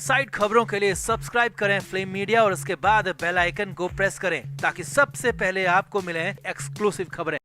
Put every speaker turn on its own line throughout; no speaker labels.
Side खबरों के लिए सब्सक्राइब करें फ्लेम मीडिया और उसके बाद बेल आइकन को प्रेस करें ताकि सबसे पहले आपको मिले एक्सक्लूसिव खबरें।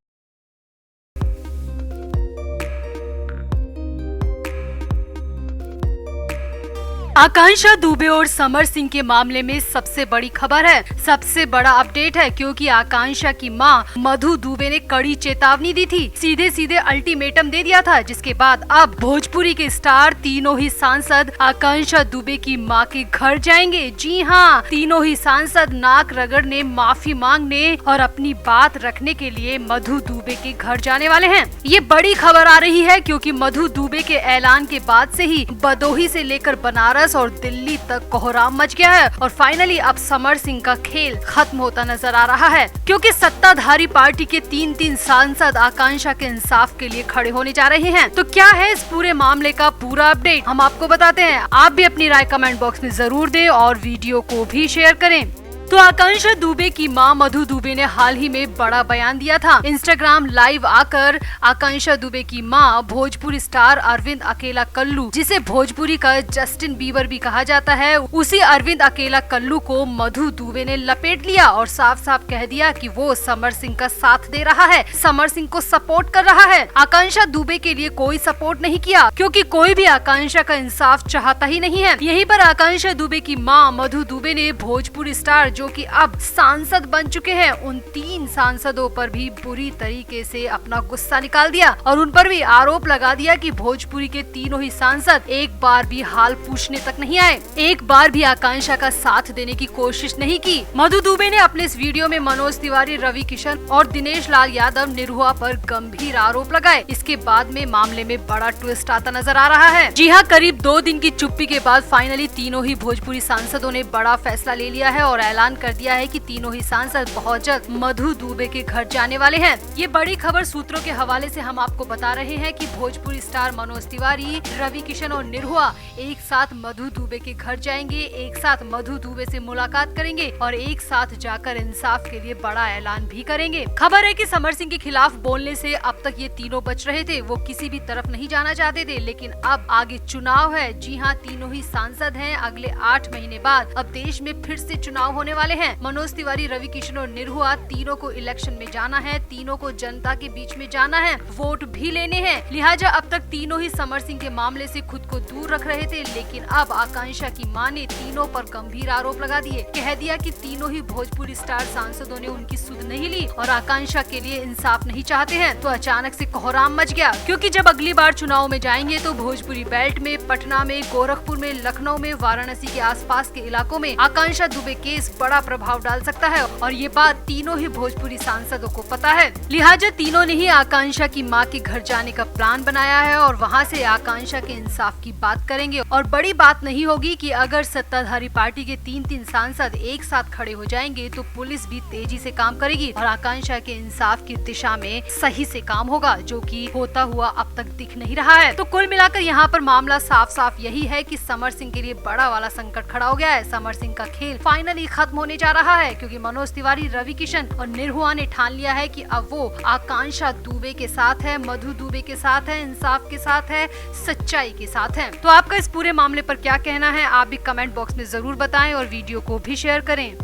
आकांक्षा दुबे और समर सिंह के मामले में सबसे बड़ी खबर है, सबसे बड़ा अपडेट है, क्योंकि आकांक्षा की मां मधु दुबे ने कड़ी चेतावनी दी थी, सीधे सीधे अल्टीमेटम दे दिया था, जिसके बाद अब भोजपुरी के स्टार तीनों ही सांसद आकांक्षा दुबे की मां के घर जाएंगे। जी हाँ, तीनों ही सांसद नाक रगड़ने, माफी मांगने और अपनी बात रखने के लिए मधु दुबे के घर जाने वाले हैं। ये बड़ी खबर आ रही है क्योंकि मधु दुबे के ऐलान के बाद से ही भदोही से लेकर बनारस और दिल्ली तक कोहराम मच गया है और फाइनली अब समर सिंह का खेल खत्म होता नजर आ रहा है, क्योंकि सत्ताधारी पार्टी के तीन सांसद आकांक्षा के इंसाफ के लिए खड़े होने जा रहे हैं। तो क्या है इस पूरे मामले का पूरा अपडेट, हम आपको बताते हैं। आप भी अपनी राय कमेंट बॉक्स में जरूर दें और वीडियो को भी शेयर करें। तो आकांक्षा दुबे की मां मधु दुबे ने हाल ही में बड़ा बयान दिया था। इंस्टाग्राम लाइव आकर आकांक्षा दुबे की मां भोजपुरी स्टार अरविंद अकेला कल्लू, जिसे भोजपुरी का जस्टिन बीबर भी कहा जाता है, उसी अरविंद अकेला कल्लू को मधु दुबे ने लपेट लिया और साफ साफ कह दिया कि वो समर सिंह का साथ दे रहा है, समर सिंह को सपोर्ट कर रहा है। आकांक्षा दुबे के लिए कोई सपोर्ट नहीं किया, क्योंकि कोई भी आकांक्षा का इंसाफ चाहता ही नहीं है। यहीं पर आकांक्षा दुबे की मां मधु दुबे ने भोजपुरी स्टार जो कि अब सांसद बन चुके हैं, उन 3 सांसदों पर भी बुरी तरीके से अपना गुस्सा निकाल दिया और उन पर भी आरोप लगा दिया कि भोजपुरी के तीनों ही सांसद एक बार भी हाल पूछने तक नहीं आए, एक बार भी आकांक्षा का साथ देने की कोशिश नहीं की। मधु दुबे ने अपने इस वीडियो में मनोज तिवारी, रवि किशन और दिनेश लाल यादव निरहुआ पर गंभीर आरोप लगाए। इसके बाद में मामले में बड़ा ट्विस्ट आता नजर आ रहा है। जी हाँ, करीब 2 दिन की चुप्पी के बाद फाइनली तीनों ही भोजपुरी सांसदों ने बड़ा फैसला ले लिया है और ऐलान कर दिया है कि तीनों ही सांसद बहुत जल्द मधु दुबे के घर जाने वाले हैं। ये बड़ी खबर सूत्रों के हवाले से हम आपको बता रहे हैं कि भोजपुरी स्टार मनोज तिवारी, रवि किशन और निरहुआ एक साथ मधु दुबे के घर जाएंगे, एक साथ मधु दुबे से मुलाकात करेंगे और एक साथ जाकर इंसाफ के लिए बड़ा ऐलान भी करेंगे। खबर है कि समर सिंह के खिलाफ बोलने से अब तक ये तीनों बच रहे थे, वो किसी भी तरफ नहीं जाना चाहते थे, लेकिन अब आगे चुनाव है। जी हाँ, तीनों ही सांसद हैं। अगले 8 महीने बाद अब देश में फिर से चुनाव होने वाले हैं। मनोज तिवारी, रवि किशन और निरहुआ तीनों को इलेक्शन में जाना है, तीनों को जनता के बीच में जाना है, वोट भी लेने हैं। लिहाजा अब तक तीनों ही समर सिंह के मामले से खुद को दूर रख रहे थे, लेकिन अब आकांक्षा की मां ने तीनों पर गंभीर आरोप लगा दिए, कह दिया कि तीनों ही भोजपुरी स्टार सांसदों ने उनकी सुध नहीं ली और आकांक्षा के लिए इंसाफ नहीं चाहते हैं। तो अचानक से कोहराम मच गया, क्योंकि जब अगली बार चुनाव में जाएंगे तो भोजपुरी बेल्ट में, पटना में, गोरखपुर में, लखनऊ में, वाराणसी के आसपास के इलाकों में आकांक्षा दुबे केस बड़ा प्रभाव डाल सकता है और ये बात तीनों ही भोजपुरी सांसदों को पता है। लिहाजा तीनों ने ही आकांक्षा की मां के घर जाने का प्लान बनाया है और वहां से आकांक्षा के इंसाफ की बात करेंगे। और बड़ी बात नहीं होगी कि अगर सत्ताधारी पार्टी के 3 सांसद एक साथ खड़े हो जाएंगे तो पुलिस भी तेजी से काम करेगी और आकांक्षा के इंसाफ की दिशा में सही से काम होगा, जो कि होता हुआ अब तक दिख नहीं रहा है। तो कुल मिलाकर यहाँ पर मामला साफ साफ यही है कि समर सिंह के लिए बड़ा वाला संकट खड़ा हो गया है। समर सिंह का खेल फाइनली खत्म होने जा रहा है, क्योंकि मनोज तिवारी, रवि किशन और निरहुआ ने ठान लिया है कि अब वो आकांक्षा दुबे के साथ है, मधु दुबे के साथ है, इंसाफ के साथ है, सच्चाई के साथ है। तो आपका इस पूरे मामले पर क्या कहना है, आप भी कमेंट बॉक्स में जरूर बताएं और वीडियो को भी शेयर करें।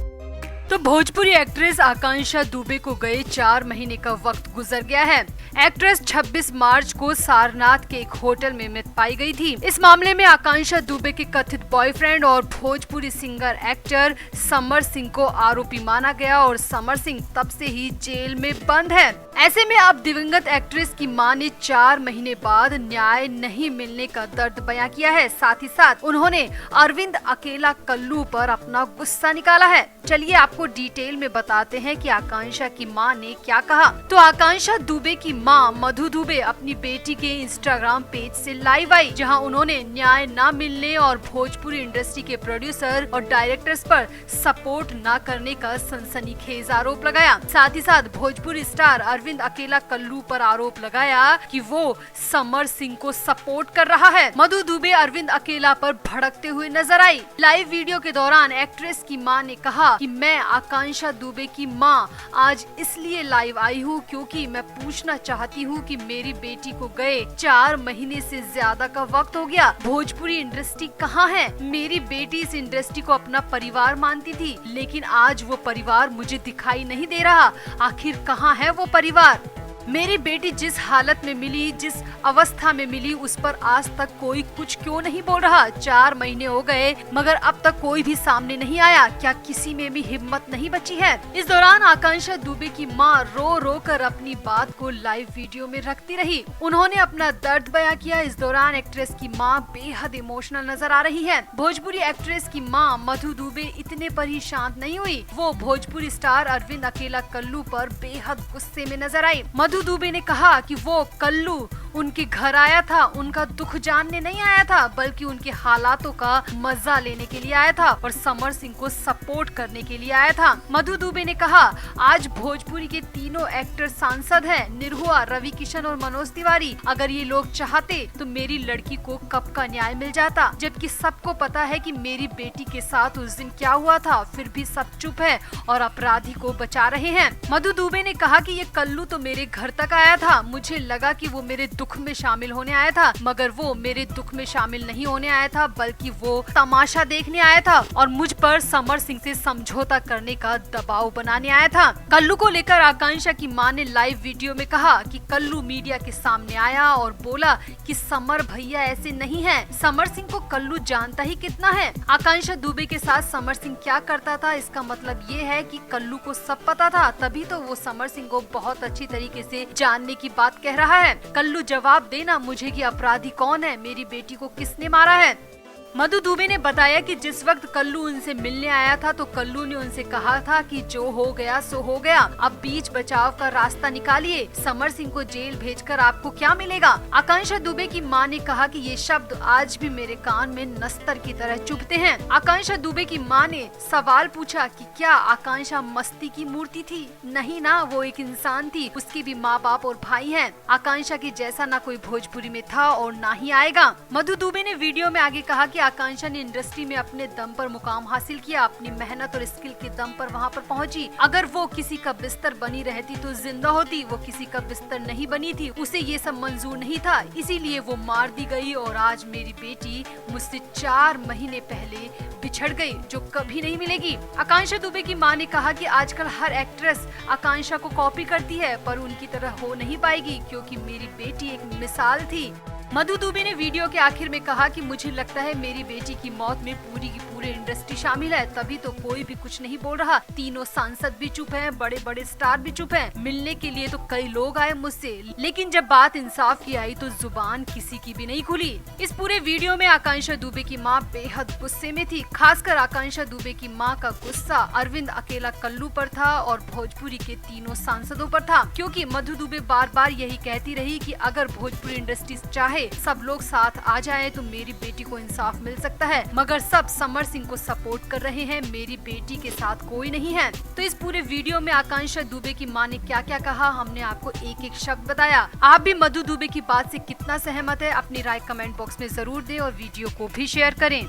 तो भोजपुरी एक्ट्रेस आकांक्षा दुबे को गए 4 महीने का वक्त गुजर गया है। एक्ट्रेस 26 मार्च को सारनाथ के एक होटल में मृत पाई गई थी। इस मामले में आकांक्षा दुबे के कथित बॉयफ्रेंड और भोजपुरी सिंगर एक्टर समर सिंह को आरोपी माना गया और समर सिंह तब से ही जेल में बंद है। ऐसे में अब दिवंगत एक्ट्रेस की मां ने 4 महीने बाद न्याय नहीं मिलने का दर्द बयां किया है। साथ ही साथ उन्होंने अरविंद अकेला कल्लू पर अपना गुस्सा निकाला है। चलिए आपको डिटेल में बताते हैं कि आकांक्षा की मां ने क्या कहा। तो आकांक्षा दुबे की मां मधु दुबे अपनी बेटी के इंस्टाग्राम पेज से लाइव आई, जहां उन्होंने न्याय न मिलने और भोजपुरी इंडस्ट्री के प्रोड्यूसर और डायरेक्टर्स पर सपोर्ट न करने का सनसनीखेज आरोप लगाया। साथ ही साथ भोजपुरी स्टार अरविंद अकेला कल्लू पर आरोप लगाया कि वो समर सिंह को सपोर्ट कर रहा है। मधु दुबे अरविंद अकेला पर भड़कते हुए नजर आई। लाइव वीडियो के दौरान एक्ट्रेस की मां ने कहा कि मैं आकांक्षा दुबे की मां आज इसलिए लाइव आई हूँ क्योंकि मैं पूछना चाहती हूँ कि मेरी बेटी को गए 4 महीने से ज्यादा का वक्त हो गया। भोजपुरी इंडस्ट्री कहाँ है? मेरी बेटी इस इंडस्ट्री को अपना परिवार मानती थी, लेकिन आज वो परिवार मुझे दिखाई नहीं दे रहा। आखिर कहाँ है वो परिवार? मेरी बेटी जिस हालत में मिली, जिस अवस्था में मिली, उस पर आज तक कोई कुछ क्यों नहीं बोल रहा? 4 महीने हो गए मगर अब तक कोई भी सामने नहीं आया। क्या किसी में भी हिम्मत नहीं बची है? इस दौरान आकांक्षा दुबे की मां रो रो कर अपनी बात को लाइव वीडियो में रखती रही। उन्होंने अपना दर्द बयां किया। इस दौरान एक्ट्रेस की मां बेहद इमोशनल नजर आ रही है। भोजपुरी एक्ट्रेस की मां मधु दुबे इतने पर ही शांत नहीं हुई। वो भोजपुरी स्टार अरविंद अकेला कल्लू पर बेहद गुस्से में नजर आई। मधु दुबे ने कहा कि वो कल्लू उनके घर आया था, उनका दुख जानने नहीं आया था, बल्कि उनके हालातों का मजा लेने के लिए आया था और समर सिंह को सपोर्ट करने के लिए आया था। मधु दुबे ने कहा, आज भोजपुरी के तीनों एक्टर सांसद हैं, निरहुआ, रवि किशन और मनोज तिवारी। अगर ये लोग चाहते तो मेरी लड़की को कब का न्याय मिल जाता, जबकि सबको पता है कि मेरी बेटी के साथ उस दिन क्या हुआ था। फिर भी सब चुप है और अपराधी को बचा रहे हैं। मधु दुबे ने कहा कि ये कल्लू तो मेरे घर तक आया था। मुझे लगा कि वो मेरे दुख में शामिल होने आया था, मगर वो मेरे दुख में शामिल नहीं होने आया था, बल्कि वो तमाशा देखने आया था और मुझ पर समर सिंह से समझौता करने का दबाव बनाने आया था। कल्लू को लेकर आकांक्षा की मां ने लाइव वीडियो में कहा कि कल्लू मीडिया के सामने आया और बोला कि समर भैया ऐसे नहीं है। समर सिंह को कल्लू जानता ही कितना है। आकांक्षा दुबे के साथ समर सिंह क्या करता था, इसका मतलब ये है कि कल्लू को सब पता था, तभी तो वो समर सिंह को बहुत अच्छी तरीके से जानने की बात कह रहा है। कल्लू जवाब देना मुझे कि अपराधी कौन है, मेरी बेटी को किसने मारा है। मधु दुबे ने बताया कि जिस वक्त कल्लू उनसे मिलने आया था तो कल्लू ने उनसे कहा था कि जो हो गया सो हो गया, अब बीच बचाव का रास्ता निकालिए। समर सिंह को जेल भेजकर आपको क्या मिलेगा? आकांक्षा दुबे की मां ने कहा कि ये शब्द आज भी मेरे कान में नस्तर की तरह चुभते हैं। आकांक्षा दुबे की मां ने सवाल पूछा कि क्या आकांक्षा मस्ती की मूर्ति थी? नहीं ना, वो एक इंसान थी, उसके भी माँ बाप और भाई हैं। आकांक्षा के जैसा ना कोई भोजपुरी में था और ना ही आएगा। मधु दुबे ने वीडियो में आगे कहा कि आकांक्षा ने इंडस्ट्री में अपने दम पर मुकाम हासिल किया, अपनी मेहनत और स्किल के दम पर वहाँ पर पहुँची। अगर वो किसी का बिस्तर बनी रहती तो जिंदा होती, वो किसी का बिस्तर नहीं बनी थी, उसे ये सब मंजूर नहीं था, इसीलिए वो मार दी गई और आज मेरी बेटी मुझसे 4 महीने पहले बिछड़ गई, जो कभी नहीं मिलेगी। आकांक्षा दुबे की मां ने कहा कि आजकल हर एक्ट्रेस आकांक्षा को कॉपी करती है, पर उनकी तरह हो नहीं पाएगी क्योंकि मेरी बेटी एक मिसाल थी। मधु दुबे ने वीडियो के आखिर में कहा कि मुझे लगता है मेरी बेटी की मौत में पूरी की पूरी इंडस्ट्री शामिल है, तभी तो कोई भी कुछ नहीं बोल रहा। तीनों सांसद भी चुप हैं, बड़े बड़े स्टार भी चुप हैं। मिलने के लिए तो कई लोग आए मुझसे, लेकिन जब बात इंसाफ की आई तो जुबान किसी की भी नहीं खुली। इस पूरे वीडियो में आकांक्षा दुबे की मां बेहद गुस्से में थी। खासकर आकांक्षा दुबे की मां का गुस्सा अरविंद अकेला कल्लू पर था और भोजपुरी के तीनों सांसदों पर था, क्योंकि मधु दुबे बार बार यही कहती रही कि अगर भोजपुरी इंडस्ट्री चाहे सब लोग साथ आ जाएं तो मेरी बेटी को इंसाफ मिल सकता है, मगर सब समर सिंह को सपोर्ट कर रहे हैं, मेरी बेटी के साथ कोई नहीं है। तो इस पूरे वीडियो में आकांक्षा दुबे की मां ने क्या क्या कहा, हमने आपको एक एक शब्द बताया। आप भी मधु दुबे की बात से कितना सहमत है, अपनी राय कमेंट बॉक्स में जरूर दें और वीडियो को भी शेयर करें।